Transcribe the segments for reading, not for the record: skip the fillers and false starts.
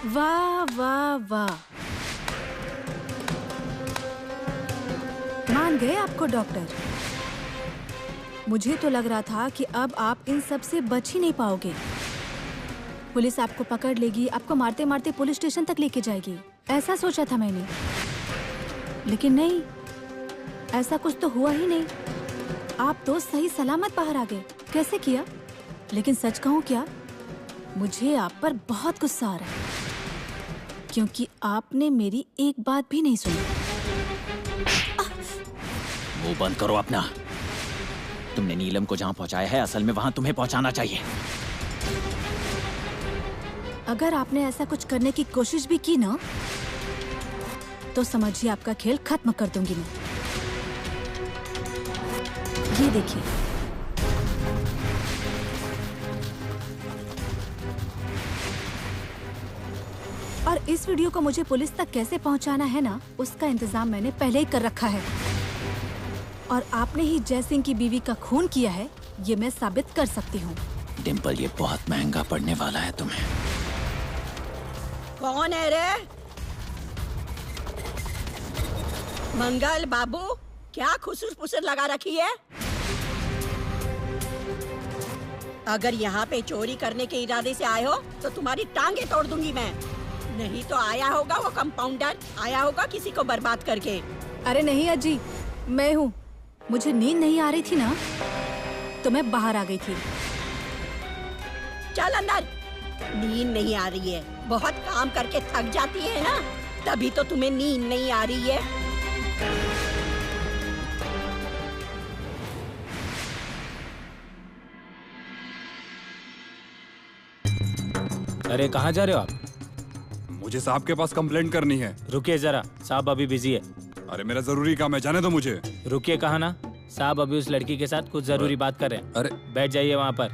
वाह वाह वाह, मान गए आपको डॉक्टर। मुझे तो लग रहा था कि अब आप इन सब से बच ही नहीं पाओगे। पुलिस आपको पकड़ लेगी, आपको मारते मारते पुलिस स्टेशन तक लेके जाएगी, ऐसा सोचा था मैंने। लेकिन नहीं, ऐसा कुछ तो हुआ ही नहीं। आप तो सही सलामत बाहर आ गए। कैसे किया? लेकिन सच कहूँ क्या, मुझे आप पर बहुत गुस्सा आ रहा है, क्योंकि आपने मेरी एक बात भी नहीं सुनी। मुंह बंद करो अपना। तुमने नीलम को जहां पहुंचाया है, असल में वहां तुम्हें पहुंचाना चाहिए। अगर आपने ऐसा कुछ करने की कोशिश भी की ना, तो समझिए आपका खेल खत्म कर दूंगी मैं। ये देखिए, और इस वीडियो को मुझे पुलिस तक कैसे पहुंचाना है ना, उसका इंतजाम मैंने पहले ही कर रखा है। और आपने ही जय सिंह की बीवी का खून किया है, ये मैं साबित कर सकती हूँ। डिम्पल, ये बहुत महंगा पड़ने वाला है तुम्हें। कौन है रे? मंगल बाबू, क्या खुसुर फुसुर लगा रखी है? अगर यहाँ पे चोरी करने के इरादे से आए हो तो तुम्हारी टांगे तोड़ दूंगी मैं। नहीं तो आया होगा वो कंपाउंडर, आया होगा किसी को बर्बाद करके। अरे नहीं अजी, मैं हूँ। मुझे नींद नहीं आ रही थी ना, तो मैं बाहर आ गई थी। चल अंदर। नींद नहीं आ रही है, बहुत काम करके थक जाती है ना, तभी तो तुम्हें नींद नहीं आ रही है। अरे कहाँ जा रहे हो आप? मुझे साहब के पास कंप्लेंट करनी है। रुकिए जरा, साहब अभी बिजी है। अरे मेरा जरूरी काम है, जाने दो मुझे। रुकिए, कहा ना, साहब अभी उस लड़की के साथ कुछ जरूरी बात कर रहे हैं। अरे बैठ जाइए वहाँ पर।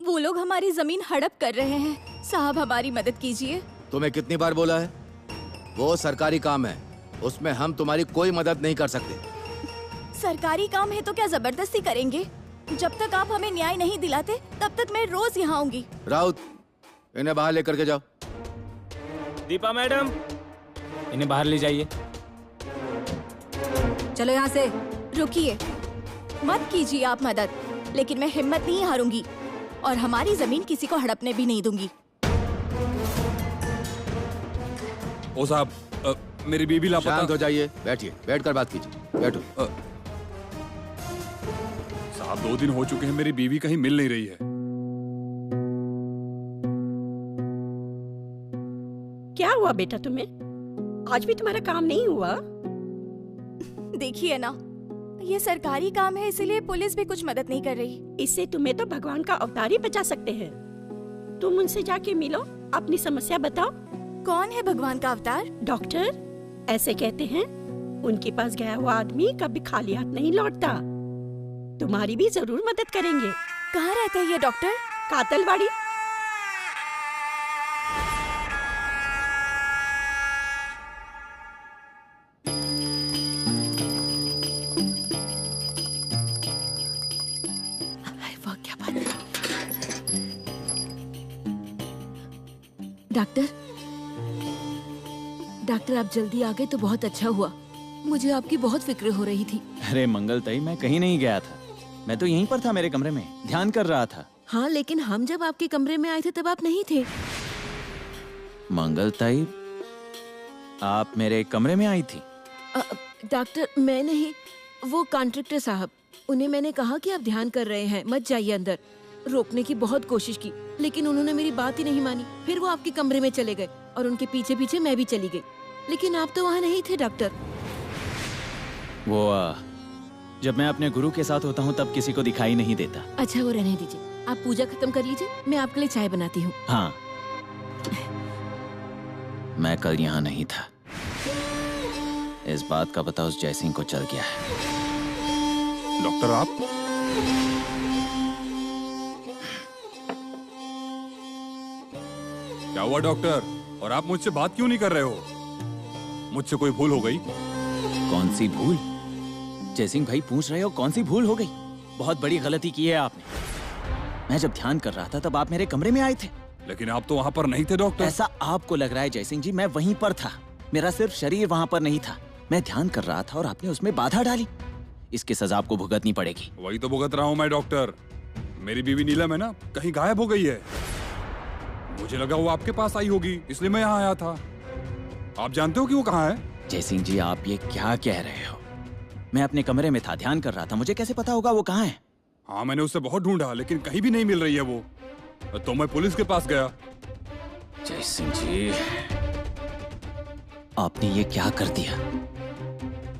वो लोग हमारी जमीन हड़प कर रहे हैं, साहब हमारी मदद कीजिए। तुम्हें कितनी बार बोला है, वो सरकारी काम है, उसमें हम तुम्हारी कोई मदद नहीं कर सकते। सरकारी काम है तो क्या जबरदस्ती करेंगे? जब तक आप हमें न्याय नहीं दिलाते, तब तक मैं रोज यहाँ आऊंगी। राउत, इन्हें बाहर लेकर के जाओ। दीपा मैडम, इन्हें बाहर ले जाइए। चलो यहाँ से। रुकिए, मत कीजिए आप मदद, लेकिन मैं हिम्मत नहीं हारूंगी और हमारी जमीन किसी को हड़पने भी नहीं दूंगी। ओ साहब, मेरी बीबी लापता। शांत हो जाइए, बैठिए, बैठकर बात कीजिए, बैठो। साहब 2 दिन हो चुके हैं, मेरी बीवी कहीं मिल नहीं रही है। क्या हुआ बेटा तुम्हें? आज भी तुम्हारा काम नहीं हुआ? देखिए ना, ये सरकारी काम है, इसीलिए पुलिस भी कुछ मदद नहीं कर रही। इससे तुम्हें तो भगवान का अवतार ही बचा सकते हैं। तुम उनसे जाके मिलो, अपनी समस्या बताओ। कौन है भगवान का अवतार? डॉक्टर, ऐसे कहते हैं। उनके पास गया हुआ आदमी कभी खाली हाथ नहीं लौटता। तुम्हारी भी जरूर मदद करेंगे। कहाँ रहता है ये डॉक्टर? कातलवाड़ी। डॉक्टर आप जल्दी आ गए तो बहुत अच्छा हुआ। मुझे आपकी बहुत फिक्र हो रही थी। अरे मंगल ताई, मैं कहीं नहीं गया था, मैं तो यहीं पर था, मेरे कमरे में ध्यान कर रहा था। हाँ, लेकिन हम जब आपके कमरे में आए थे तब आप नहीं थे। मंगल ताई, आप मेरे कमरे में आई थी? डॉक्टर, मैं नहीं, वो कॉन्ट्रैक्टर साहब, उन्हें मैंने कहा कि आप ध्यान कर रहे हैं, मत जाइए अंदर। रोकने की बहुत कोशिश की, लेकिन उन्होंने मेरी बात ही नहीं मानी। फिर वो आपके कमरे में चले गए और उनके पीछे पीछे मैं भी चली गई, लेकिन आप तो वहाँ नहीं थे डॉक्टर। वो जब मैं अपने गुरु के साथ होता हूँ तब किसी को दिखाई नहीं देता। अच्छा, वो रहने दीजिए, आप पूजा खत्म कर लीजिए, मैं आपके लिए चाय बनाती हूँ। हाँ, मैं कल यहाँ नहीं था, इस बात का पता उस जयसिंह को चल गया है। डॉक्टर आप? क्या हुआ डॉक्टर? और आप मुझसे बात क्यों नहीं कर रहे हो? मुझसे कोई भूल हो गई? कौन सी भूल? जयसिंह भाई पूछ रहे हो कौन सी भूल हो गई? बहुत बड़ी गलती की है आपने। मैं जब ध्यान कर रहा था तब आप मेरे कमरे में आए थे। लेकिन आप तो वहाँ पर नहीं थे डॉक्टर। ऐसा आपको लग रहा है जयसिंह जी, मैं वहीं पर था। मेरा सिर्फ शरीर वहाँ पर नहीं था। मैं ध्यान कर रहा था और आपने उसमें बाधा डाली। इसकी सजा आपको भुगतनी पड़ेगी। वही तो भुगत रहा हूँ मैं डॉक्टर। मेरी बीवी नीलम है ना, कहीं गायब हो गई है। मुझे लगा वो आपके पास आई होगी, इसलिए मैं यहाँ आया था। आप जानते हो कि वो कहाँ है? जयसिंह जी, आप ये क्या कह रहे हो? मैं अपने कमरे में था, ध्यान कर रहा था। मुझे कैसे पता होगा वो कहाँ है? हाँ, मैंने उसे बहुत ढूंढा लेकिन कहीं भी नहीं मिल रही है वो। तो मैं पुलिस के पास गया। जयसिंह जी, आपने ये क्या कर दिया?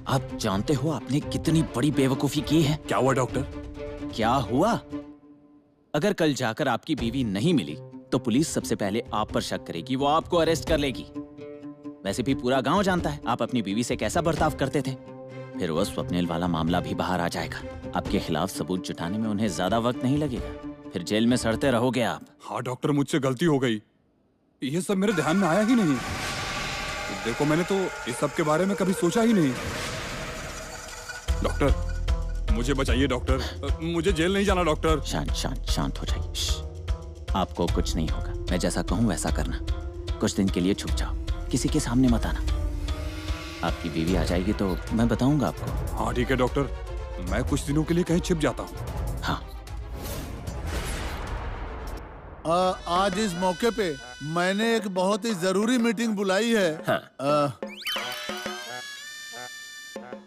आप जानते हो आपने कितनी बड़ी बेवकूफी की है? क्या हुआ डॉक्टर? क्या हुआ? अगर कल जाकर आपकी बीवी नहीं मिली तो पुलिस सबसे पहले आप पर शक करेगी, वो आपको अरेस्ट कर लेगी। वैसे भी पूरा गांव जानता है आप अपनी बीवी से कैसा बर्ताव करते थे। फिर वो स्वप्निल वाला मामला भी बाहर आ जाएगा। आपके खिलाफ सबूत जुटाने में उन्हें ज्यादा वक्त नहीं लगेगा। फिर जेल में सड़ते रहोगे आप। हाँ डॉक्टर, मुझसे गलती हो गई। ये सब मेरे ध्यान में आया ही नहीं। देखो, मैंने तो इस सब के बारे में कभी सोचा ही नहीं। डॉक्टर, मुझे बचाइए डॉक्टर। मुझे जेल नहीं जाना डॉक्टर। शांत शांत शांत हो जाइए। आपको कुछ नहीं होगा। मैं जैसा कहूँ वैसा करना। कुछ दिन के लिए छुप जाओ, किसी के सामने मत आना। आपकी बीवी आ जाएगी तो मैं बताऊंगा आपको। हाँ ठीक है डॉक्टर, मैं कुछ दिनों के लिए कहीं छिप जाता हूँ। हाँ। आज इस मौके पे मैंने एक बहुत ही जरूरी मीटिंग बुलाई है। हाँ।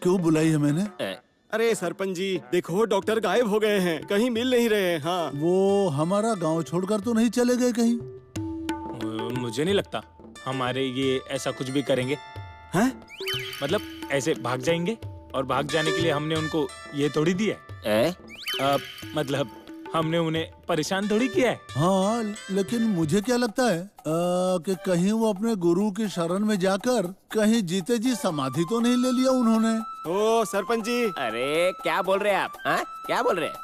क्यों बुलाई है मैंने? अरे सरपंच जी, देखो डॉक्टर गायब हो गए हैं, कहीं मिल नहीं रहे हैं। हाँ। वो हमारा गांव छोड़कर तो नहीं चले गए कहीं? मुझे नहीं लगता हमारे ये ऐसा कुछ भी करेंगे। हैं? मतलब ऐसे भाग जाएंगे, और भाग जाने के लिए हमने उनको ये थोड़ी दिया है। मतलब हमने उन्हें परेशान थोड़ी किया है। हाँ, लेकिन मुझे क्या लगता है कि कहीं वो अपने गुरु की शरण में जाकर कहीं जीते जी समाधि तो नहीं ले लिया उन्होंने। ओ सरपंच जी, अरे क्या बोल रहे हैं आप? हाँ, क्या बोल रहे हैं?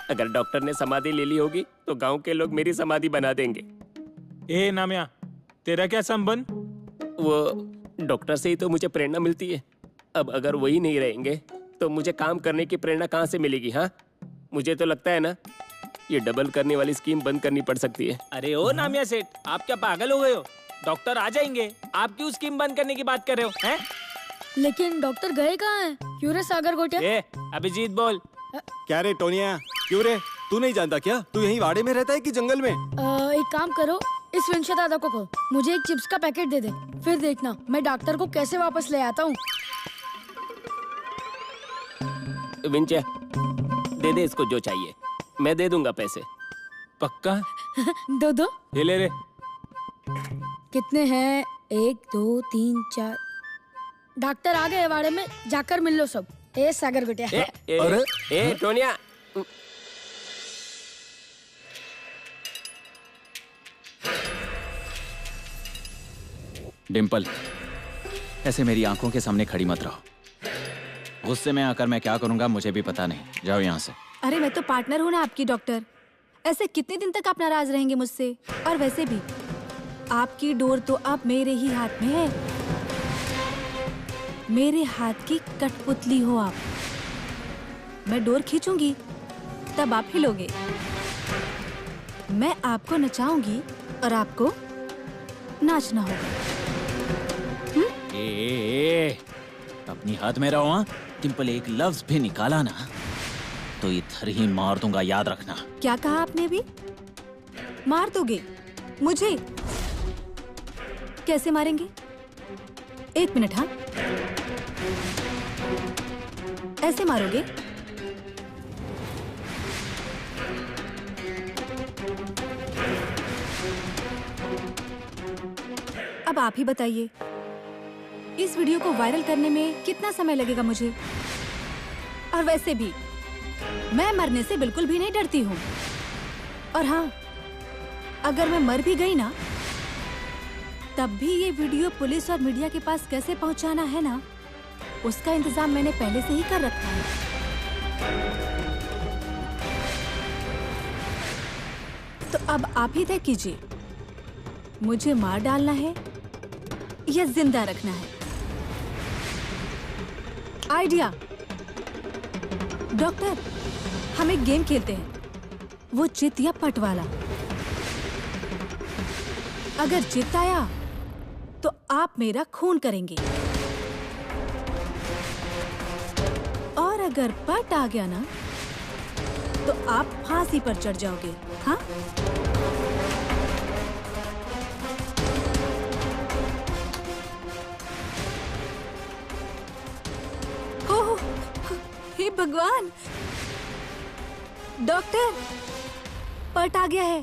अगर डॉक्टर ने समाधि ले ली होगी तो गांव के लोग मेरी समाधि बना देंगे। ए नामिया, तेरा क्या संबंध? वो डॉक्टर से ही तो मुझे प्रेरणा मिलती है। अब अगर वही नहीं रहेंगे तो मुझे काम करने की प्रेरणा कहाँ से मिलेगी? हाँ, मुझे तो लगता है ना, ये डबल करने वाली स्कीम बंद करनी पड़ सकती है। अरे ओ नामिया सेठ, आप क्या पागल हो गए हो? डॉक्टर आ जाएंगे, आप क्यों स्कीम बंद करने की बात कर रहे हो? हैं? लेकिन डॉक्टर गए कहाँ हैं? क्यों रे सागर गोटिया? ए, अभिजीत बोल। क्या रे टोनिया, क्यों रे? तू नहीं जानता क्या? तू यहीं वाड़े में रहता है कि जंगल में? एक काम करो, इस विंशा दादा को कहो मुझे एक चिप्स का पैकेट दे दे, फिर देखना मैं डॉक्टर को कैसे वापस ले आता हूँ। विंचा, दे दे इसको जो चाहिए, मैं दे दूंगा पैसे। पक्का? दो दो। ये ले रे। कितने हैं? 1 2 3 4। डॉक्टर आ गए वाड़े में, जाकर मिल लो सब। ए सागर गोटिया। अरे ए टोनिया, डिम्पल, ऐसे मेरी आंखों के सामने खड़ी मत रहो। गुस्से में आकर मैं क्या करूंगा मुझे भी पता नहीं। जाओ यहाँ से। अरे मैं तो पार्टनर हूँ ना आपकी डॉक्टर। ऐसे कितने दिन तक आप नाराज रहेंगे मुझसे? और वैसे भी आपकी डोर तो अब मेरे ही हाथ में है। मेरे हाथ की कठपुतली हो आप। मैं डोर खींचूंगी तब आप हिलोगे। मैं आपको नचाऊंगी और आपको नाचना होगा। ए, अपनी हाथ में रहो। हाँ, डिम्पल एक लफ्ज भी निकाला ना तो इधर ही मार दूंगा, याद रखना। क्या कहा आपने अभी? मार दोगे मुझे? कैसे मारेंगे? 1 मिनट। हाँ, ऐसे मारोगे? अब आप ही बताइए, इस वीडियो को वायरल करने में कितना समय लगेगा मुझे? और वैसे भी मैं मरने से बिल्कुल भी नहीं डरती हूँ। और हाँ, अगर मैं मर भी गई ना, तब भी ये वीडियो पुलिस और मीडिया के पास कैसे पहुँचाना है ना, उसका इंतजाम मैंने पहले से ही कर रखा है। तो अब आप ही तय कीजिए, मुझे मार डालना है या जिंदा रखना है? Idea doctor. हम एक गेम खेलते हैं, वो चित या पट वाला। अगर चित आया तो आप मेरा खून करेंगे, और अगर पट आ गया ना तो आप फांसी पर चढ़ जाओगे। हाँ? ओह, हे भगवान! डॉक्टर, पट आ गया है।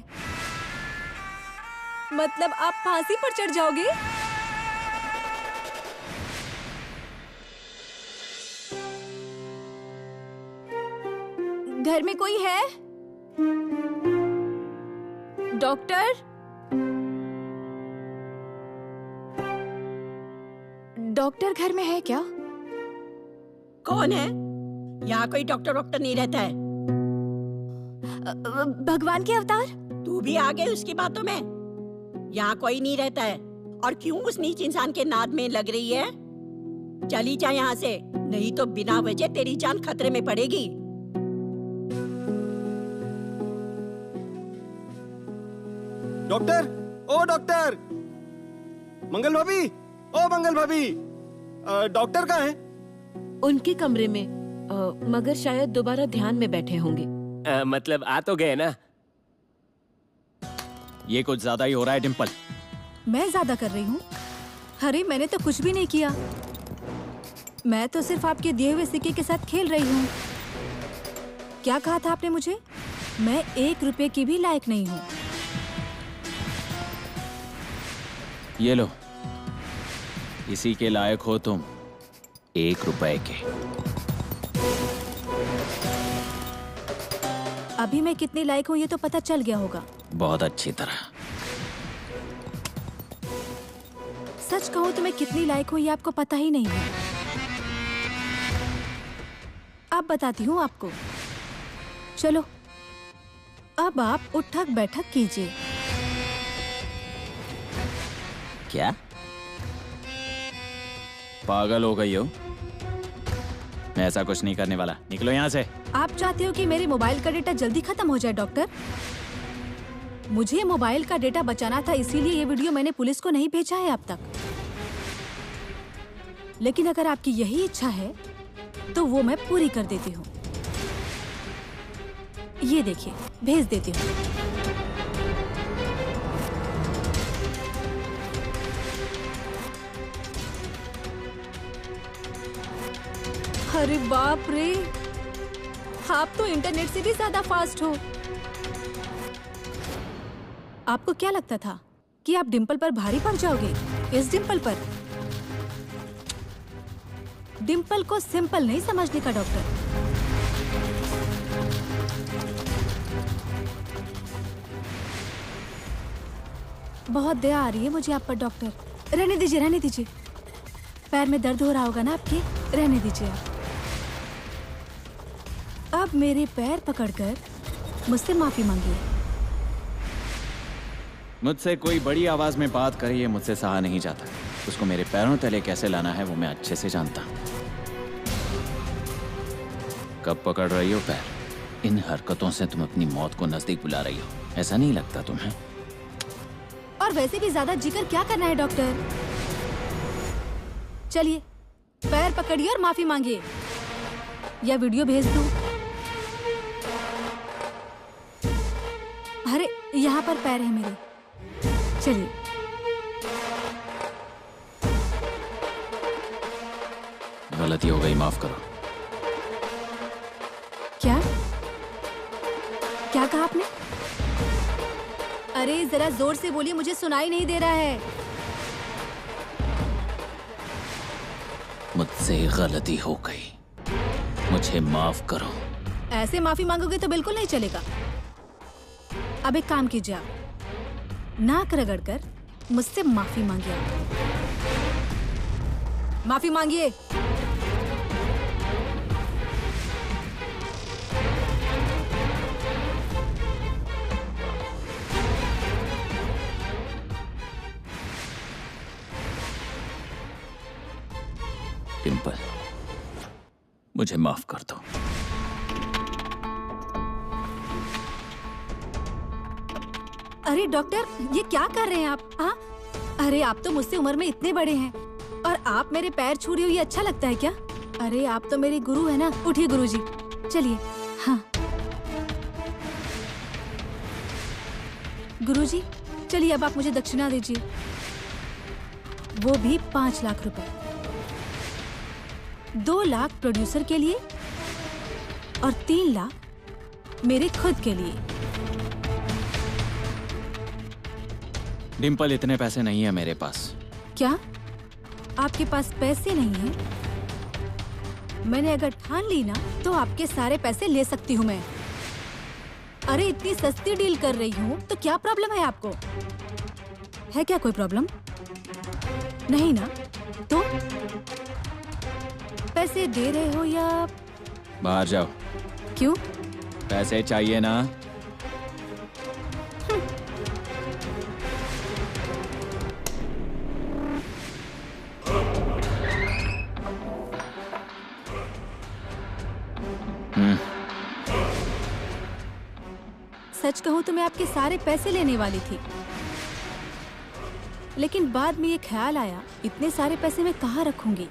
मतलब आप फांसी पर चढ़ जाओगे? घर में कोई है? डॉक्टर? डॉक्टर घर में है क्या? कौन है? यहाँ कोई डॉक्टर वॉक्टर नहीं रहता है। भगवान के अवतार? तू भी आ गई उसकी बातों में। यहाँ कोई नहीं रहता है। और क्यों उस नीच इंसान के नाद में लग रही है? चली जा यहाँ से, नहीं तो बिना वजह तेरी जान खतरे में पड़ेगी। डॉक्टर, ओ डॉक्टर, मंगल भाभी, ओ मंगल भाभी, डॉक्टर कहाँ है? उनके कमरे में, मगर शायद दोबारा ध्यान में बैठे होंगे। मतलब आ तो गए ना। ये कुछ ज्यादा ही हो रहा है डिम्पल। मैं ज्यादा कर रही हूँ? अरे मैंने तो कुछ भी नहीं किया। मैं तो सिर्फ आपके दिए हुए सिक्के के साथ खेल रही हूँ। क्या कहा था आपने मुझे? मैं 1 रुपए की भी लायक नहीं हूँ। ये लो, इसी के लायक हो तुम, 1 रुपए के। अभी मैं कितनी लायक हूँ ये तो पता चल गया होगा। बहुत अच्छी तरह। सच कहूँ तो मैं कितनी लायक हूँ ये आपको पता ही नहीं है। अब बताती हूँ आपको। चलो, अब आप उठक बैठक कीजिए। क्या? पागल हो गई हो? मैं ऐसा कुछ नहीं करने वाला। निकलो यहाँ से। आप चाहते हो कि मेरे मोबाइल का डेटा जल्दी खत्म हो जाए डॉक्टर? मुझे मोबाइल का डेटा बचाना था, इसीलिए ये वीडियो मैंने पुलिस को नहीं भेजा है अब तक। लेकिन अगर आपकी यही इच्छा है तो वो मैं पूरी कर देती हूँ। ये देखिए, भेज देती हूँ। अरे बाप रे, आप तो इंटरनेट से भी ज्यादा फास्ट हो। आपको क्या लगता था कि आप डिम्पल पर भारी पड़ जाओगे? इस डिम्पल पर? डिम्पल को सिंपल नहीं समझने का डॉक्टर। बहुत दया आ रही है मुझे आप पर डॉक्टर। रहने दीजिए, रहने दीजिए। पैर में दर्द हो रहा होगा ना आपके? रहने दीजिए। अब मेरे पैर पकड़कर मुझसे माफी मांगिए। मुझसे कोई बड़ी आवाज में बात करे ये मुझसे सहा नहीं जाता। उसको मेरे पैरों तले कैसे लाना है वो मैं अच्छे से जानता हूं। कब पकड़ रही हो पैर? इन हरकतों से तुम अपनी मौत को नजदीक बुला रही हो, ऐसा नहीं लगता तुम्हें? और वैसे भी ज्यादा जिक्र क्या करना है डॉक्टर? चलिए, पैर पकड़िए और माफी मांगिए, या वीडियो भेज दूं? अरे यहाँ पर पैर है मेरे। चलिए। गलती हो गई, माफ करो। क्या? क्या कहा आपने? अरे जरा जोर से बोलिए, मुझे सुनाई नहीं दे रहा है। मुझसे गलती हो गई, मुझे माफ करो। ऐसे माफी मांगोगे तो बिल्कुल नहीं चलेगा। अब एक काम कीजिए, आप नाक रगड़कर मुझसे माफी मांगिए। माफी मांगिए। डिम्पल, मुझे माफ कर दो। अरे डॉक्टर, ये क्या कर रहे हैं आप? हाँ, अरे आप तो मुझसे उम्र में इतने बड़े हैं और आप मेरे पैर छू रहे हो, ये अच्छा लगता है क्या? अरे आप तो मेरे गुरु है ना। उठिए गुरुजी, चलिए। हाँ गुरुजी, चलिए अब आप मुझे दक्षिणा दीजिए, वो भी 5 लाख रुपए। 2 लाख प्रोड्यूसर के लिए और 3 लाख मेरे खुद के लिए। डिम्पल, इतने पैसे नहीं है मेरे पास। क्या आपके पास पैसे नहीं है? मैंने अगर ठान ली ना तो आपके सारे पैसे ले सकती हूँ मैं। अरे इतनी सस्ती डील कर रही हूँ तो क्या प्रॉब्लम है आपको? है क्या कोई प्रॉब्लम? नहीं ना? तो पैसे दे रहे हो या? बाहर जाओ। क्यों? पैसे चाहिए ना? सच कहूँ तो मैं आपके सारे पैसे लेने वाली थी, लेकिन बाद में ये ख्याल आया इतने सारे पैसे मैं कहाँ रखूंगी।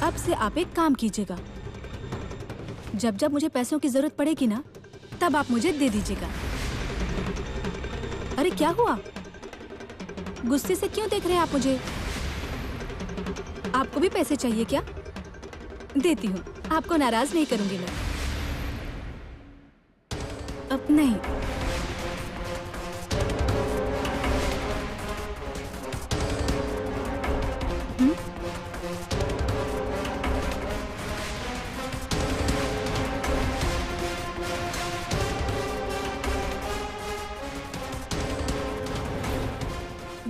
अब से आप एक काम कीजिएगा, जब जब मुझे पैसों की जरूरत पड़ेगी ना तब आप मुझे दे दीजिएगा। अरे क्या हुआ? गुस्से से क्यों देख रहे हैं आप मुझे? आपको भी पैसे चाहिए क्या? देती हूँ, आपको नाराज नहीं करूंगी मैं। अब नहीं।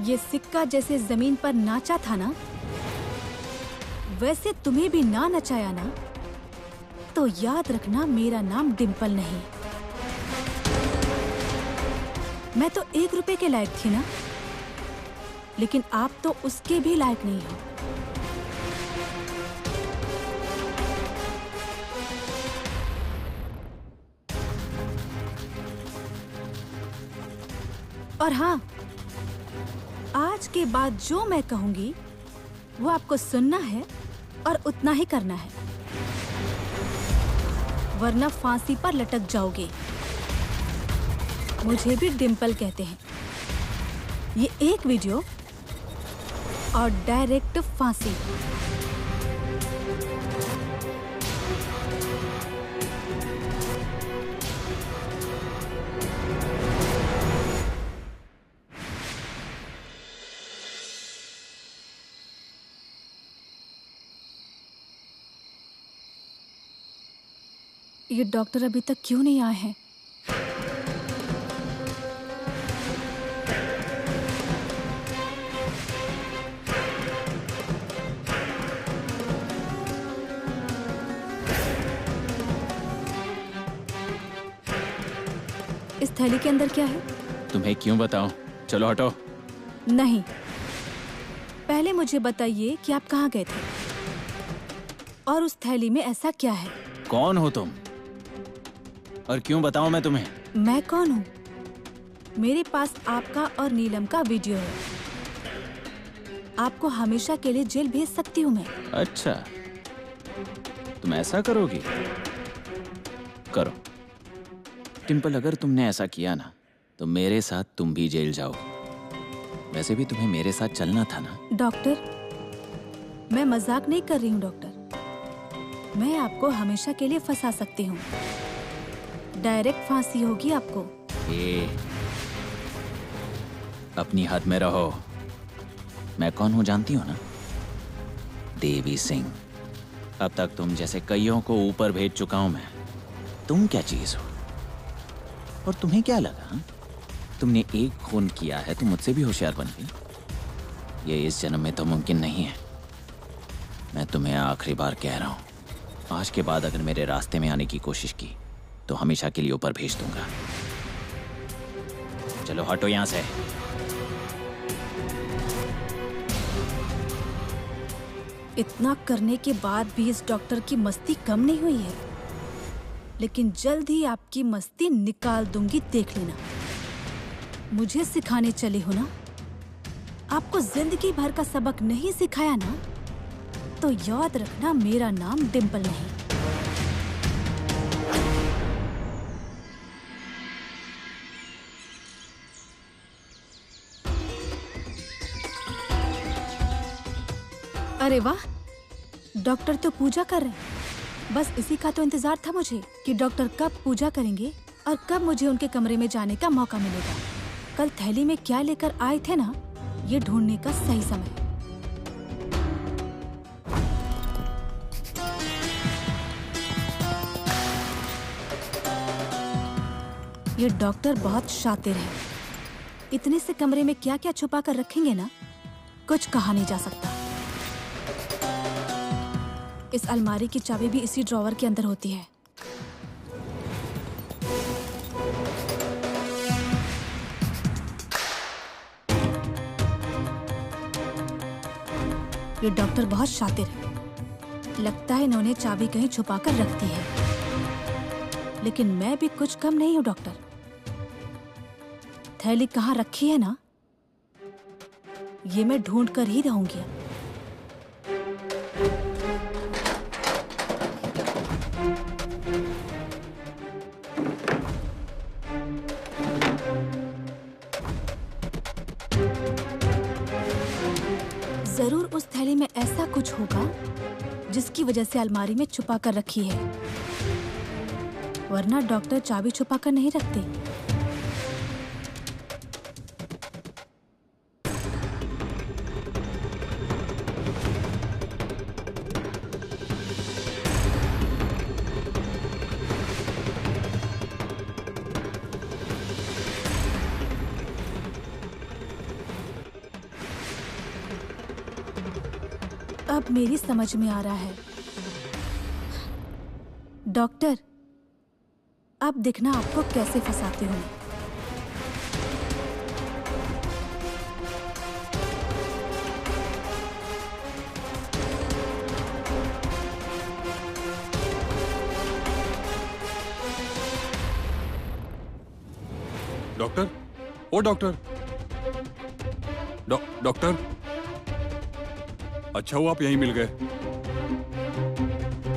ये सिक्का जैसे जमीन पर नाचा था ना, वैसे तुम्हें भी ना नचाया ना तो याद रखना मेरा नाम डिम्पल नहीं। मैं तो 1 रुपए के लायक थी ना, लेकिन आप तो उसके भी लायक नहीं हो। और हाँ, आज के बाद जो मैं कहूंगी वो आपको सुनना है और उतना ही करना है, वरना फांसी पर लटक जाओगे। मुझे भी डिम्पल कहते हैं। ये एक वीडियो और डायरेक्ट फांसी। ये डॉक्टर अभी तक क्यों नहीं आए हैं? इस थैली के अंदर क्या है? तुम्हें क्यों बताऊं? चलो हटो। नहीं, पहले मुझे बताइए कि आप कहाँ गए थे और उस थैली में ऐसा क्या है? कौन हो तुम और क्यों बताऊं मैं तुम्हें? मैं कौन हूँ? मेरे पास आपका और नीलम का वीडियो है। आपको हमेशा के लिए जेल भेज सकती हूँ मैं। अच्छा, तुम ऐसा करोगी? करो डिम्पल, अगर तुमने ऐसा किया ना तो मेरे साथ तुम भी जेल जाओ। वैसे भी तुम्हें मेरे साथ चलना था ना। डॉक्टर, मैं मजाक नहीं कर रही हूँ डॉक्टर। मैं आपको हमेशा के लिए फंसा सकती हूँ। डायरेक्ट फांसी होगी आपको। अपनी हद में रहो। मैं कौन हूँ जानती हो ना? देवी सिंह। अब तक तुम जैसे कईयों को ऊपर भेज चुका हूं मैं। तुम क्या चीज हो? और तुम्हें क्या लगा? तुमने एक खून किया है तो मुझसे भी होशियार बन गई? ये इस जन्म में तो मुमकिन नहीं है। मैं तुम्हें आखिरी बार कह रहा हूं, आज के बाद अगर मेरे रास्ते में आने की कोशिश की तो हमेशा के लिए ऊपर भेज दूंगा। चलो हटो यहां से। इतना करने के बाद भी इस डॉक्टर की मस्ती कम नहीं हुई है, लेकिन जल्द ही आपकी मस्ती निकाल दूंगी, देख लेना। मुझे सिखाने चले हो ना? आपको जिंदगी भर का सबक नहीं सिखाया ना, तो याद रखना मेरा नाम डिम्पल नहीं। अरे वाह, डॉक्टर तो पूजा कर रहे हैं। बस इसी का तो इंतजार था मुझे कि डॉक्टर कब पूजा करेंगे और कब मुझे उनके कमरे में जाने का मौका मिलेगा। कल थैली में क्या लेकर आए थे ना, ये ढूंढने का सही समय। ये डॉक्टर बहुत शातिर है। इतने से कमरे में क्या क्या छुपा कर रखेंगे ना, कुछ कहा नहीं जा सकता। इस अलमारी की चाबी भी इसी ड्रॉवर के अंदर होती है। ये डॉक्टर बहुत शातिर है। लगता है इन्होंने चाबी कहीं छुपा कर रख दी है। लेकिन मैं भी कुछ कम नहीं हूँ डॉक्टर। थैली कहाँ रखी है ना, ये मैं ढूंढ कर ही रहूंगी। जरूर उस थैली में ऐसा कुछ होगा जिसकी वजह से अलमारी में छुपा कर रखी है, वरना डॉक्टर चाबी छुपा कर नहीं रखते। अब मेरी समझ में आ रहा है। डॉक्टर, अब देखना आपको कैसे फंसाती हूँ। डॉक्टर, ओ डॉक्टर, डॉक्टर, अच्छा हुआ आप यहीं मिल गए।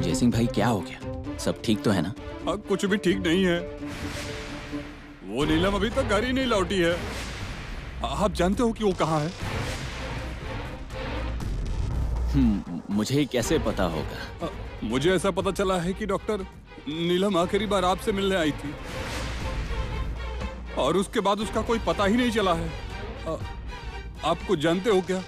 जयसिंह भाई, क्या हो गया? सब ठीक तो है ना? कुछ भी ठीक नहीं है। वो नीलम अभी तक घर ही नहीं लौटी है। आप जानते हो कि वो कहाँ है? मुझे कैसे पता होगा? मुझे ऐसा पता चला है कि डॉक्टर, नीलम आखिरी बार आपसे मिलने आई थी और उसके बाद उसका कोई पता ही नहीं चला है। आप कुछ जानते हो क्या?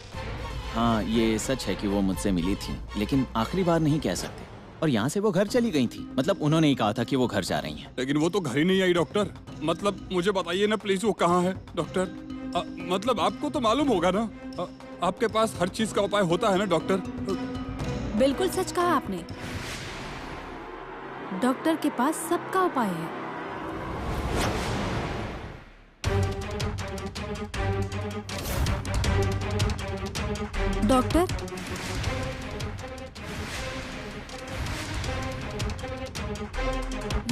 हाँ, ये सच है कि वो मुझसे मिली थी, लेकिन आखिरी बार नहीं कह सकते। और यहाँ से वो घर चली गई थी। मतलब उन्होंने ही कहा था कि वो घर जा रही हैं। लेकिन वो तो घर ही नहीं आई डॉक्टर। मतलब मुझे बताइए ना प्लीज, वो कहाँ है डॉक्टर? मतलब आपको तो मालूम होगा ना, आपके पास हर चीज का उपाय होता है ना डॉक्टर। बिल्कुल सच कहा आपने। डॉक्टर के पास सबका उपाय है। डॉक्टर,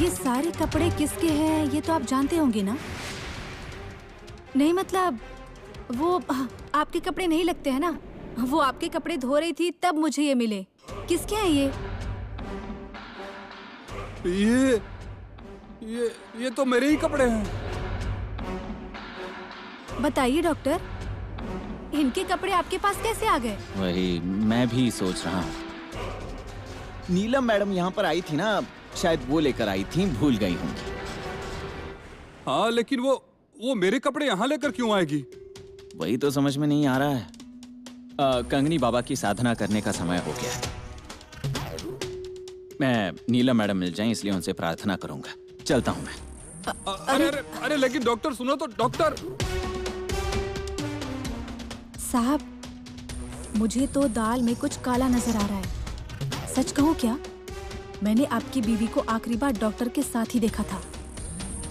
ये सारे कपड़े किसके हैं ये तो आप जानते होंगे ना? नहीं मतलब वो आपके कपड़े नहीं लगते हैं ना। वो आपके कपड़े धो रही थी तब मुझे ये मिले। किसके हैं ये? ये तो मेरे ही कपड़े हैं। बताइए डॉक्टर, इनके कपड़े आपके पास कैसे आ गए? वही मैं भी सोच रहा हूँ। नीलम मैडम यहाँ पर आई थी ना, शायद वो लेकर आई थी, भूल गई होंगी। हाँ, लेकिन वो मेरे कपड़े यहाँ लेकर क्यों आएगी? वही तो समझ में नहीं आ रहा है। कंगनी बाबा की साधना करने का समय हो गया है। मैं नीलम मैडम मिल जाएं इसलिए उनसे प्रार्थना करूंगा। चलता हूँ मैं। अरे लेकिन डॉक्टर सुनो तो। डॉक्टर साहब, मुझे तो दाल में कुछ काला नजर आ रहा है। सच कहूँ क्या, मैंने आपकी बीवी को आखिरी बार डॉक्टर के साथ ही देखा था।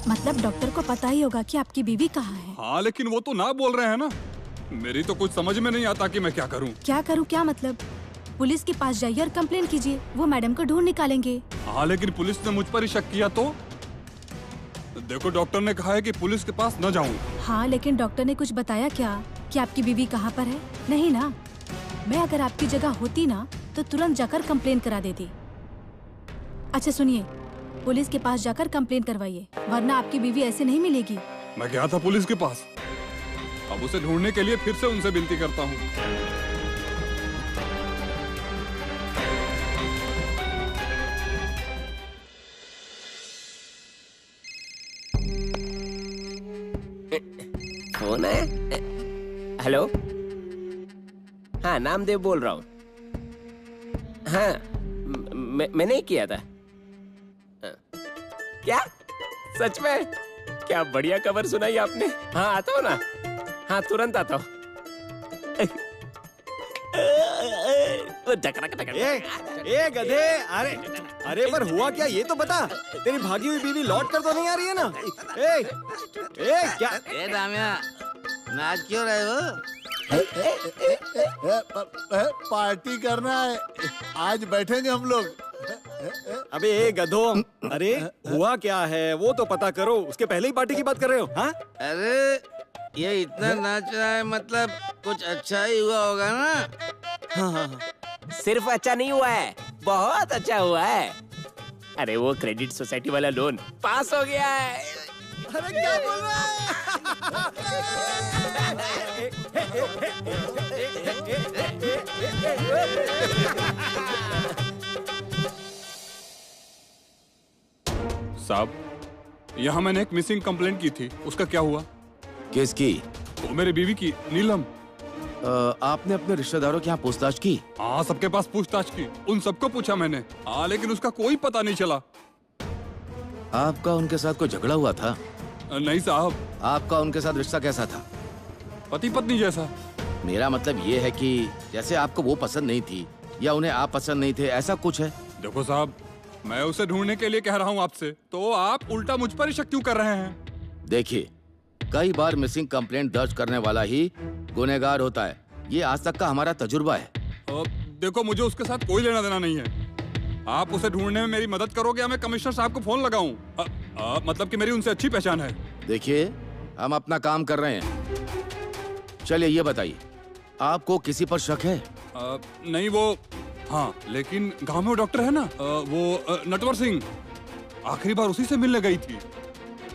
मतलब डॉक्टर को पता ही होगा कि आपकी बीवी कहाँ है। हाँ, लेकिन वो तो ना बोल रहे हैं ना। मेरी तो कुछ समझ में नहीं आता कि मैं क्या करूँ। क्या करूँ क्या मतलब? पुलिस के पास जाइए और कंप्लेन कीजिए, वो मैडम को ढूंढ निकालेंगे। हाँ, लेकिन पुलिस ने मुझ पर ही शक किया तो? देखो डॉक्टर ने कहा है कि पुलिस के पास न जाऊं। हाँ, लेकिन डॉक्टर ने कुछ बताया क्या कि आपकी बीवी कहाँ पर है? नहीं ना। मैं अगर आपकी जगह होती ना तो तुरंत जाकर कंप्लेन करा देती। अच्छा सुनिए, पुलिस के पास जाकर कंप्लेन करवाइए, वरना आपकी बीवी ऐसे नहीं मिलेगी। मैं गया था पुलिस के पास, अब उसे ढूंढने के लिए फिर से उनसे विनती करता हूँ। फोन है? हेलो, हाँ नामदेव बोल रहा हूँ। हाँ मैंने ही किया था। क्या सच में? क्या बढ़िया खबर सुनाई आपने। हाँ आता हूँ ना, हाँ तुरंत आता हूँ। ए गधे, अरे पर हुआ क्या ये तो बता। तेरी भागी हुई बीवी लौट कर तो नहीं आ रही है ना? क्या दामिया, नाच क्यों रहे हो? पार्टी करना है, आज बैठेंगे हम लोग। अबे ए गधो, अरे हुआ क्या है वो तो पता करो, उसके पहले ही पार्टी की बात कर रहे हो? हाँ अरे ये इतना नाच रहा है, मतलब कुछ अच्छा ही हुआ होगा ना? हाँ। सिर्फ अच्छा नहीं हुआ है, बहुत अच्छा हुआ है। अरे वो क्रेडिट सोसाइटी वाला लोन पास हो गया है। अरे क्या बोल रहा साहब, यहाँ मैंने एक मिसिंग कंप्लेंट की थी, उसका क्या हुआ? किसकी? वो मेरी बीवी की, नीलम। आपने अपने रिश्तेदारों के यहाँ पूछताछ की? हाँ सबके पास पूछताछ की, उन सबको पूछा मैंने। हाँ लेकिन उसका कोई पता नहीं चला। आपका उनके साथ कोई झगड़ा हुआ था? नहीं साहब। आपका उनके साथ रिश्ता कैसा था? पति पत्नी जैसा। मेरा मतलब ये है कि जैसे आपको वो पसंद नहीं थी या उन्हें आप पसंद नहीं थे, ऐसा कुछ है? देखो साहब, मैं उसे ढूंढने के लिए कह रहा हूँ आपसे, तो आप उल्टा मुझ पर ही शक क्यों कर रहे हैं? देखिए, कई बार मिसिंग कंप्लेंट दर्ज करने वाला ही गुनहगार होता है, ये आज तक का हमारा तजुर्बा है। देखो मुझे उसके साथ कोई लेना देना नहीं है। आप उसे ढूंढने में मेरी मदद करोगे या मैं कमिश्नर साहब को फोन लगाऊं? मतलब कि मेरी उनसे अच्छी पहचान है। देखिए, हम अपना काम कर रहे हैं। चलिए ये बताइए, आपको किसी पर शक है? नहीं वो, हाँ लेकिन गांव में वो डॉक्टर है ना, वो नटवर सिंह, आखिरी बार उसी से मिलने गई थी।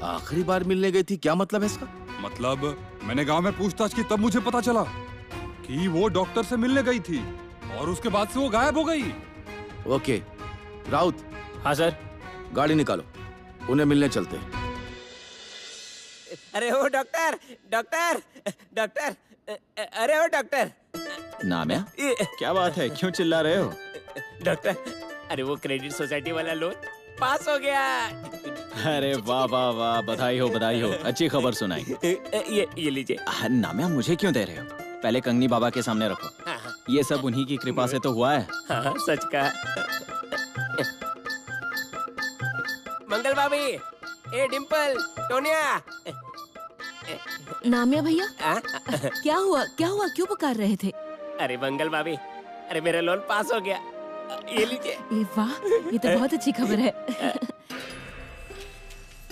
आखिरी बार मिलने गई थी, क्या मतलब है इसका? मतलब मैंने गांव में पूछताछ की, तब मुझे पता चला कि वो डॉक्टर से मिलने गई थी और उसके बाद से वो गायब हो गई। ओके राउत। हाँ सर। गाड़ी निकालो, उन्हें मिलने चलते हैं। अरे ओ डॉक्टर, डॉक्टर, डॉक्टर, अरे ओ डॉक्टर। नाम्या, क्या बात है, क्यों चिल्ला रहे हो? डॉक्टर, अरे वो क्रेडिट सोसाइटी वाला लोन पास हो गया। अरे वाह वाह वाह, बधाई हो बधाई हो, अच्छी खबर सुनाई। ये लीजिए। नाम्या, मुझे क्यों दे रहे हो? पहले कंगनी बाबा के सामने रखो। ये सब उन्हीं की कृपा से तो हुआ है। हाँ सच का। मंगल भाभी, ए डिम्पल, टोनिया। नाम्या भैया, क्या हुआ क्यों पुकार रहे थे? अरे मंगल भाभी, अरे मेरा लोन पास हो गया, ये लीजिए। वाह, ये तो बहुत अच्छी खबर है।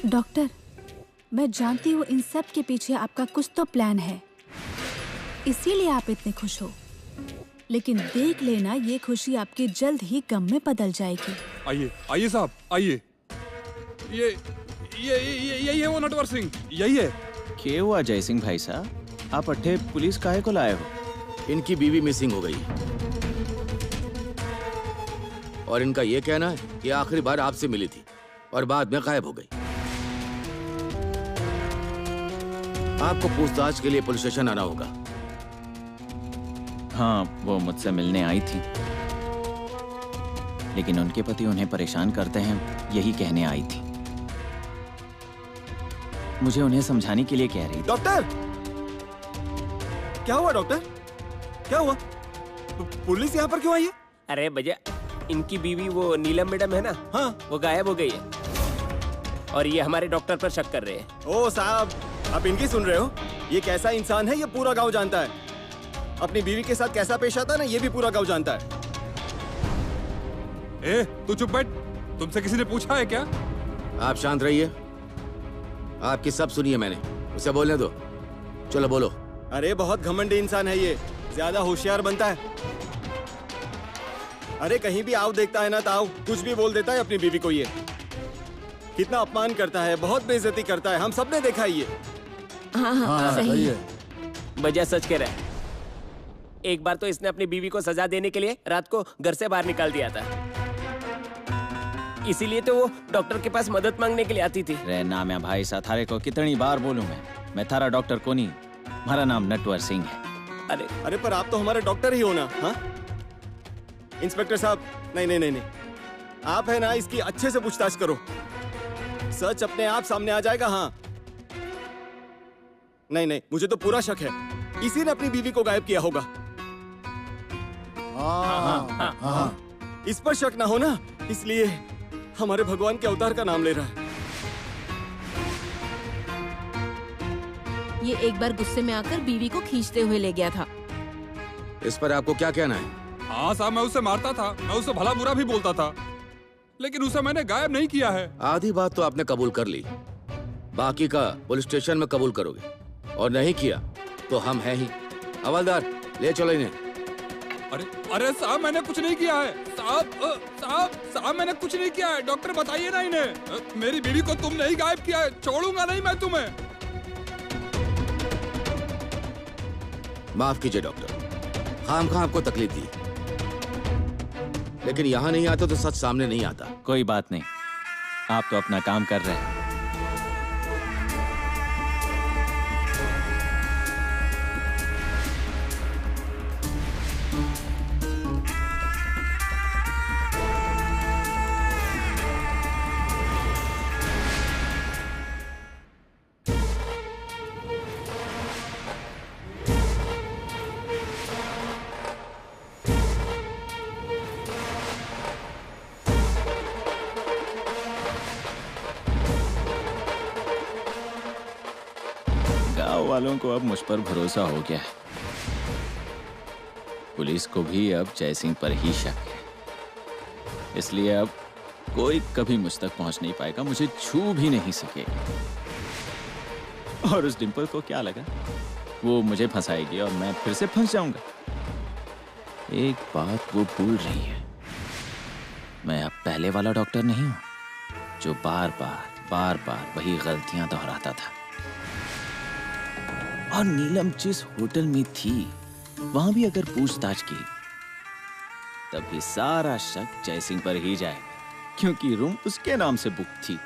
डॉक्टर, मैं जानती हूँ इन सब के पीछे आपका कुछ तो प्लान है, इसीलिए आप इतने खुश हो। लेकिन देख लेना, ये खुशी आपकी जल्द ही गम में बदल जाएगी। आइए आइए साहब, आइए। यही है वो नटवर सिंह, यही है। क्या हुआ जय सिंह भाई साहब, आप अट्ठे पुलिस काहे को लाए हो? इनकी बीवी मिसिंग हो गई और इनका ये कहना है कि आखिरी बार आपसे मिली थी और बाद में गायब हो गई। आपको पूछताछ के लिए पुलिस स्टेशन आना होगा। हाँ, वो मुझसे मिलने आई थी, लेकिन उनके पति उन्हें परेशान करते हैं, यही कहने आई थी। मुझे उन्हें समझाने के लिए कह रही थी। डॉक्टर, क्या हुआ डॉक्टर? क्या हुआ? पुलिस यहाँ पर क्यों आई है? अरे भैया, इनकी बीवी वो नीलम मैडम है ना, हाँ, वो गायब हो गई है और ये हमारे डॉक्टर पर शक कर रहे हैं। ओ साहब, आप इनकी सुन रहे हो? ये कैसा इंसान है ये पूरा गांव जानता है। अपनी बीवी के साथ कैसा पेश आता है ना, ये भी पूरा गांव जानता है। ए, तू चुप बैठ, तुमसे किसी ने पूछा है क्या? आप शांत रहिए। आपकी सब सुनी है मैंने, उसे बोलने दो। चलो बोलो। अरे बहुत घमंडी इंसान है ये, ज्यादा होशियार बनता है। अरे कहीं भी आओ देखता है ना ताऊ, कुछ भी बोल देता है अपनी बीवी को। ये कितना अपमान करता है, बहुत बेइज्जती करता है, हम सबने देखा है ये। हाँ, सही है। वजह सच कह रहा है। एक बार तो इसने अपनी बीवी को सजा देने के लिए रात को घर से बाहर निकाल दिया था, इसीलिए तो वो डॉक्टर के पास मदद मांगने के लिए आती थी। रे नाम है भाई सा, थारे को कितनी बार बोलूं मैं थारा डॉक्टर को नहीं, हमारा नाम नटवर सिंह है। अरे पर आप तो हमारे डॉक्टर ही हो ना। हाँ इंस्पेक्टर साहब, नहीं, आप है ना, इसकी अच्छे से पूछताछ करो, सच अपने आप सामने आ जाएगा। हाँ नहीं, मुझे तो पूरा शक है, इसी ने अपनी बीवी को गायब किया होगा। हाँ। इस पर शक ना हो ना, इसलिए हमारे भगवान के अवतार का नाम ले रहा है। ये एक बार गुस्से में आकर बीवी को खींचते हुए ले गया था। इस पर आपको क्या कहना है? हाँ साहब, मैं उसे मारता था, मैं उसे भला बुरा भी बोलता था, लेकिन उसे मैंने गायब नहीं किया है। आधी बात तो आपने कबूल कर ली, बाकी का पुलिस स्टेशन में कबूल करोगे, और नहीं किया तो हम हैं ही। हवलदार ले चलो इन्हें। अरे साहब, मैंने कुछ नहीं किया है। साहब मैंने कुछ नहीं किया है। डॉक्टर बताइए ना इन्हें, मेरी बीवी को तुमने ही गायब किया है, छोड़ूंगा नहीं मैं तुम्हें। माफ कीजिए डॉक्टर, खामखा आपको तकलीफ दी, लेकिन यहाँ नहीं आते तो सच सामने नहीं आता। कोई बात नहीं, आप तो अपना काम कर रहे हैं। वालों को अब मुझ पर भरोसा हो गया है, पुलिस को भी अब जय सिंह पर ही शक है, इसलिए अब कोई कभी मुझ तक पहुंच नहीं पाएगा, मुझे छू भी नहीं सकेगा। और उस डिंपल को क्या लगा, वो मुझे फंसाएगी और मैं फिर से फंस जाऊंगा। एक बात वो भूल रही है, मैं अब पहले वाला डॉक्टर नहीं हूं जो बार बार वही गलतियां दोहराता था। और नीलम जिस होटल में थी वहां भी अगर पूछताछ की तब भी सारा शक जय सिंह पर ही जाएगा, क्योंकि रूम उसके नाम से बुक थी।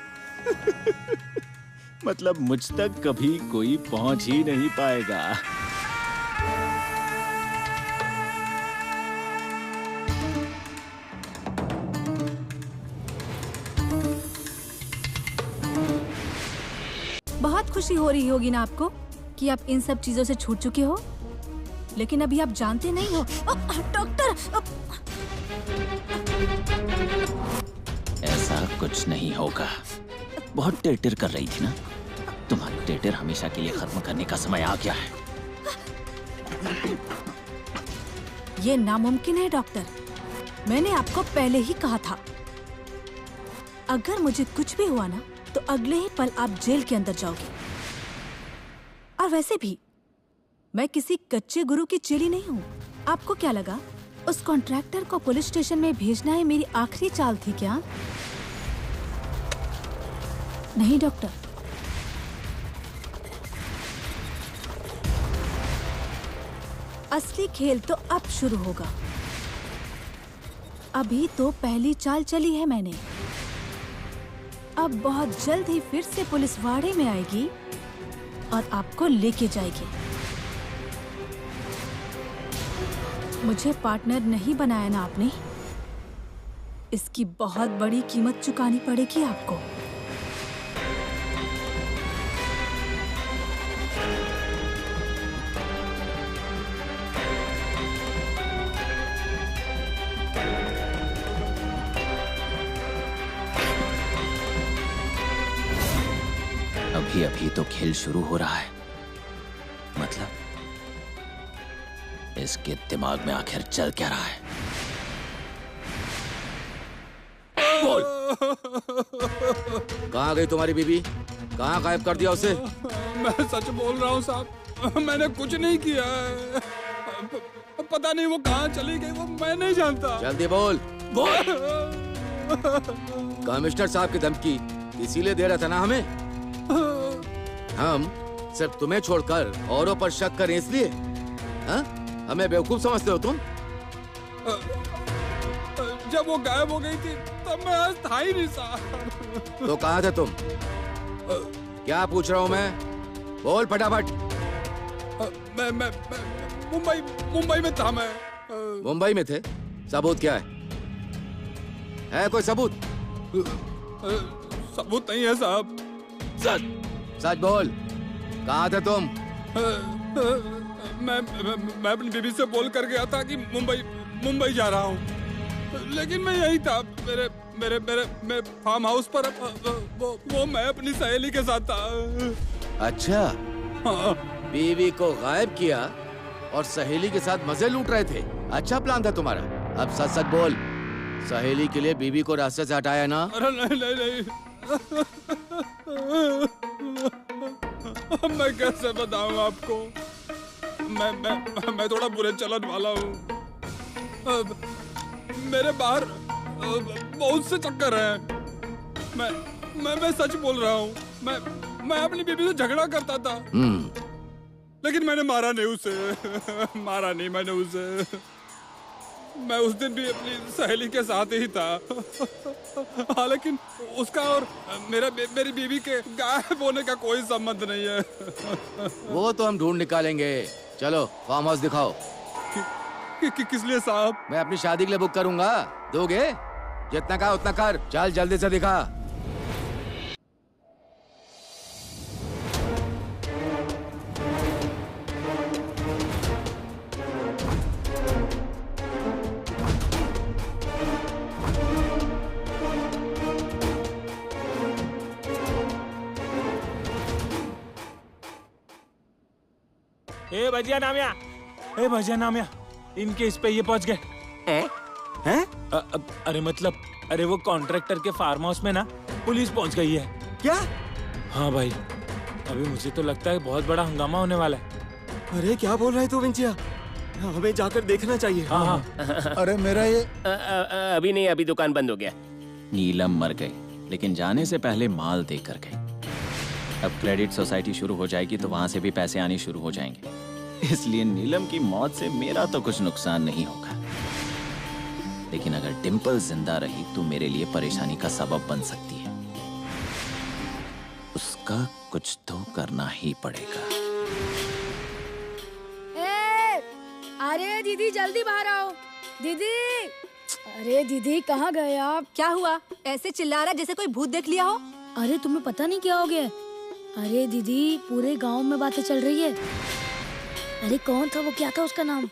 मतलब मुझ तक कभी कोई पहुंच ही नहीं पाएगा। बहुत खुशी हो रही होगी ना आपको कि आप इन सब चीजों से छूट चुके हो, लेकिन अभी आप जानते नहीं हो। डॉक्टर, ऐसा कुछ नहीं होगा। बहुत टेटर कर रही थी ना, तुम्हारी टेटर हमेशा के लिए खत्म करने का समय आ गया है। ये नामुमकिन है डॉक्टर, मैंने आपको पहले ही कहा था। अगर मुझे कुछ भी हुआ ना तो अगले ही पल आप जेल के अंदर जाओगे। और वैसे भी मैं किसी कच्चे गुरु की चेली नहीं हूँ। आपको क्या लगा उस कॉन्ट्रैक्टर को पुलिस स्टेशन में भेजना है मेरी आखिरी चाल थी क्या? नहीं डॉक्टर, असली खेल तो अब शुरू होगा। अभी तो पहली चाल चली है मैंने, अब बहुत जल्द ही फिर से पुलिस वाड़े में आएगी और आपको लेके जाएगी। मुझे पार्टनर नहीं बनाया ना आपने, इसकी बहुत बड़ी कीमत चुकानी पड़ेगी आपको। अभी अभी तो खेल शुरू हो रहा है, मतलब इसके दिमाग में आखिर चल क्या रहा है? बोल, कहाँ गई तुम्हारी बीबी? कहाँ गायब कर दिया उसे? मैं सच बोल रहा हूँ साहब, मैंने कुछ नहीं किया है। पता नहीं वो कहाँ चली गई, वो मैं नहीं जानता। जल्दी बोल। कमिश्नर साहब की धमकी इसीलिए दे रहा था ना हमें? हम सिर्फ तुम्हें छोड़कर औरों पर शक करें इसलिए? हाँ? हमें बेवकूफ समझते हो तुम? जब वो गायब हो गई थी तब मैं आज था ही नहीं साहब। तो कहाँ थे तुम? क्या पूछ रहा हूँ मैं? बोल फटाफट। मैं मुंबई में था। मैं मुंबई में थे? सबूत क्या है कोई सबूत? सबूत नहीं है साहब। सच बोल, कहाँ थे तुम? मैं अपनी बीवी से बोल कर गया था कि मुंबई जा रहा हूँ, लेकिन मैं यही था। मेरे फार्म हाउस पर वो मैं अपनी सहेली के साथ था। अच्छा। हाँ। बीवी को गायब किया और सहेली के साथ मजे लूट रहे थे। अच्छा प्लान था तुम्हारा। अब सच सच बोल, सहेली के लिए बीवी को रास्ते से हटाया ना? अरे नहीं। मैं कैसे बताऊं आपको? मैं थोड़ा बुरे चलन वाला हूँ। मेरे बाहर बहुत से चक्कर हैं। मैं सच बोल रहा हूँ। मैं अपनी बीवी से झगड़ा करता था, लेकिन मैंने मारा नहीं उसे। मैंने उसे। मैं उस दिन भी अपनी सहेली के साथ ही था। हाँ, लेकिन उसका और मेरी बीवी के गायब होने का कोई संबंध नहीं है। वो तो हम ढूंढ निकालेंगे। चलो फार्म हाउस दिखाओ। किस लिए साहब? मैं अपनी शादी के लिए बुक करूंगा। दोगे? जितना कहा उतना कर। चल जल्दी से दिखा। भजिया नामिया, इनके इस पे ये पहुंच गए। हैं? अरे मतलब, अरे वो कॉन्ट्रैक्टर के फार्म हाउस में ना पुलिस पहुंच गई है। क्या? हाँ भाई, अभी मुझे तो लगता है बहुत बड़ा हंगामा होने वाला है। अरे क्या बोल रहा है तू विंचिया? हमें जाकर देखना चाहिए। हाँ। अरे मेरा ये अभी नहीं, अभी दुकान बंद हो गया। नीलम मर गई, लेकिन जाने से पहले माल देकर गई। अब क्रेडिट सोसाइटी शुरू हो जाएगी तो वहां से भी पैसे आने शुरू हो जाएंगे। इसलिए नीलम की मौत से मेरा तो कुछ नुकसान नहीं होगा, लेकिन अगर डिम्पल जिंदा रही तो मेरे लिए परेशानी का सबब बन सकती है। उसका कुछ तो करना ही पड़ेगा। अरे दीदी जल्दी बाहर आओ। दीदी, अरे दीदी कहाँ गए आप? क्या हुआ? ऐसे चिल्ला रहा जैसे कोई भूत देख लिया हो। अरे तुम्हें पता नहीं क्या हो गया? अरे दीदी पूरे गांव में बातें चल रही है। अरे कौन था वो, क्या था उसका नाम?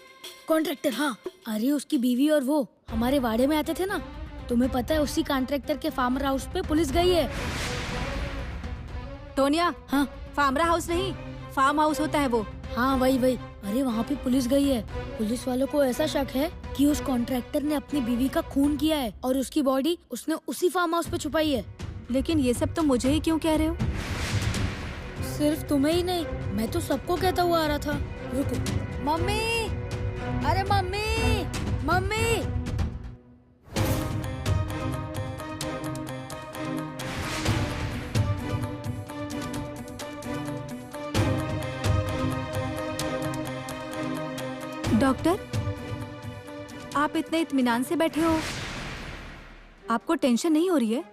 कॉन्ट्रैक्टर। हाँ, अरे उसकी बीवी और वो हमारे वाड़े में आते थे ना। तुम्हें पता है उसी कॉन्ट्रैक्टर के फार्म हाउस पे पुलिस गई है। टोनिया, हाँ फार्मरा हाउस नहीं, फार्म हाउस होता है वो। हाँ वही। अरे वहाँ पे पुलिस गई है। पुलिस वालों को ऐसा शक है कि उस कॉन्ट्रैक्टर ने अपनी बीवी का खून किया है और उसकी बॉडी उसने उसी फार्म हाउस पे छुपाई है। लेकिन ये सब तो मुझे ही क्यों कह रहे हो? सिर्फ तुम्हें ही नहीं, मैं तो सबको कहता हुआ आ रहा था। रुको। मम्मी, अरे मम्मी। डॉक्टर, आप इतने इत्मीनान से बैठे हो, आपको टेंशन नहीं हो रही है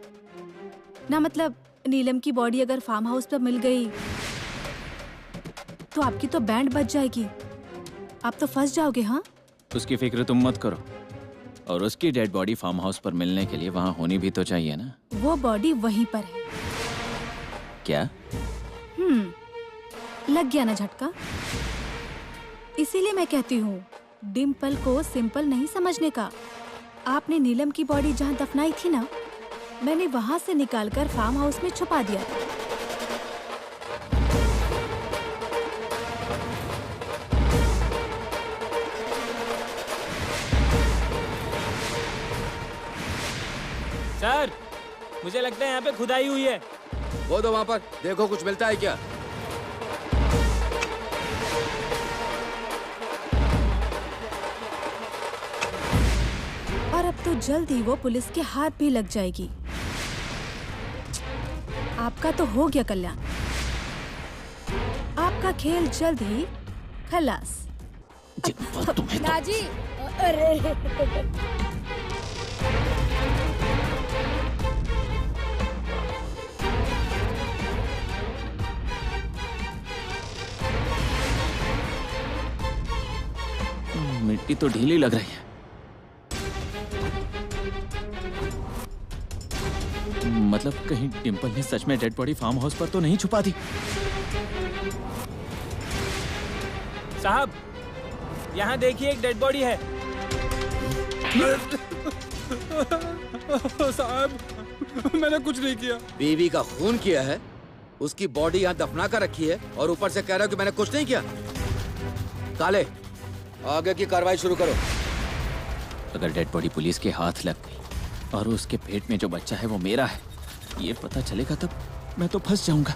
ना? मतलब नीलम की बॉडी अगर फार्म हाउस पर मिल गई तो आपकी तो बैंड बच जाएगी, आप तो फंस जाओगे। हाँ, उसकी फिक्र तुम मत करो। और उसकी डेड बॉडी फार्म हाउस पर मिलने के लिए वहाँ होनी भी तो चाहिए ना। वो बॉडी वहीं पर है। क्या? लग गया ना झटका? इसीलिए मैं कहती हूँ डिम्पल को सिंपल नहीं समझने का। आपने नीलम की बॉडी जहाँ दफनाई थी ना, मैंने वहाँ से निकालकर फार्म हाउस में छुपा दिया था। सर, मुझे लगता है यहाँ पे खुदाई हुई है। वो दो वहाँ पर, देखो कुछ मिलता है क्या। और अब तो जल्द ही वो पुलिस के हाथ भी लग जाएगी। आपका तो हो गया कल्याण, आपका खेल जल्द ही खलास। तुम्हें तो... दादी, अरे मिट्टी तो ढीली लग रही है। मतलब कहीं डिम्पल ने सच में डेड बॉडी फार्म हाउस पर तो नहीं छुपा दी। साहब, यहाँ देखिए एक डेड बॉडी है। साहब, मैंने कुछ नहीं किया। बीवी का खून किया है, उसकी बॉडी यहाँ दफना कर रखी है और ऊपर से कह रहा हो कि मैंने कुछ नहीं किया। काले, आगे की कार्रवाई शुरू करो। अगर डेड बॉडी पुलिस के हाथ लग गई और उसके पेट में जो बच्चा है वो मेरा है, ये पता चलेगा तब मैं तो फंस जाऊंगा।